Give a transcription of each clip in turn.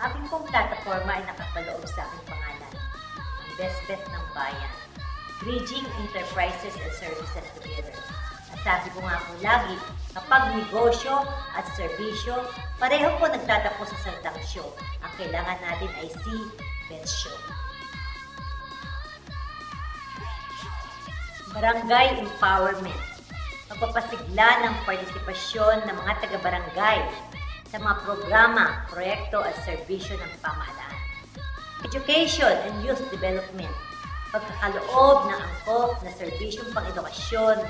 aking pong plataforma ay nakapaloob sa aking pangalan, ang Best Bet ng Bayan, Bridging Enterprises and Services Together. At sabi ko nga po lagi, kapag negosyo at serbisyo, pareho po nagtatapos sa salitang show. Ang kailangan natin ay si Best Show. Barangay Empowerment. Pagpapasigla ng partisipasyon ng mga taga-barangay sa mga programa, proyekto at serbisyo ng pamahalaan. Education and Youth Development. Pagkakaloob ng angkop na serbisyong pang-edukasyon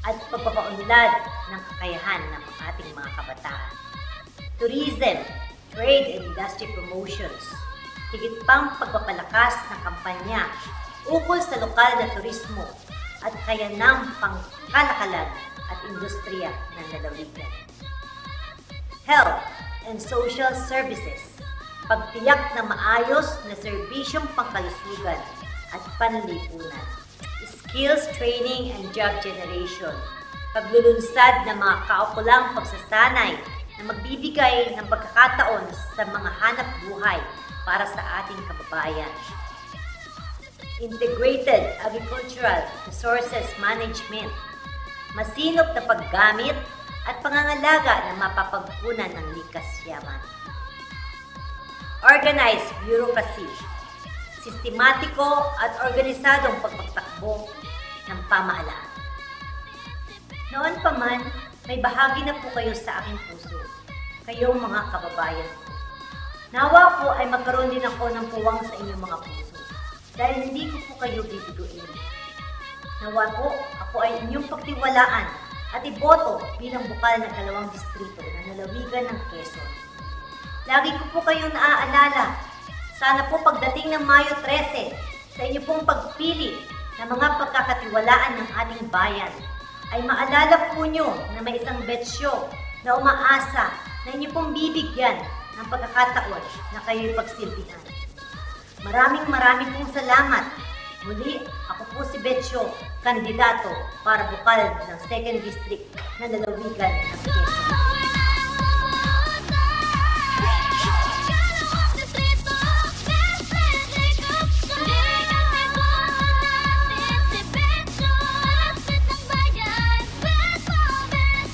at pagpapaunlad ng kakayahan ng ating mga kabataan. Tourism, Trade and Industry Promotions. Higit pang pagpapalakas ng kampanya ukol sa lokal na turismo at kayanang pangkalakalan at industriya ng lalawigan. Health and Social Services. Pagtiyak ng maayos na serbisyong pangkalusugan at panlipunan. Skills Training and Job Generation. Paglulunsad ng mga kaukulang pagsasanay na magbibigay ng pagkakataon sa mga hanap buhay para sa ating kababayan. Integrated Agricultural Resources Management. Masinop na paggamit at pangangalaga ng mapapagkunan ng likas yaman. Organized Bureaucracy. Sistematiko at organisadong pagpatakbo ng pamahalaan. Noon pa man, may bahagi na po kayo sa aking puso, kayong mga kababayan ko. Nawa po ay magkaroon din ako ng puwang sa inyong mga puso, dahil hindi ko po kayo bibiguin. Nawa po, ako ay inyong pagtiwalaan at iboto bilang bukal ng 2 distrito na nalawigan ng Quezon. Lagi ko po kayong naaalala. Sana po pagdating ng Mayo 13, sa inyo pong pagpili ng mga pagkakatiwalaan ng ating bayan, ay maalala po nyo na may isang betsyo na umaasa na inyo pong bibigyan ng pagkakataon na kayo'y pagsilbihan. Maraming pong salamat. Muli, ako po si Betsyo, kandidato para bukal ng 2nd District na lalawigan ng Quezon.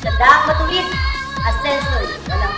Tandaan matuwid, asenso'y walang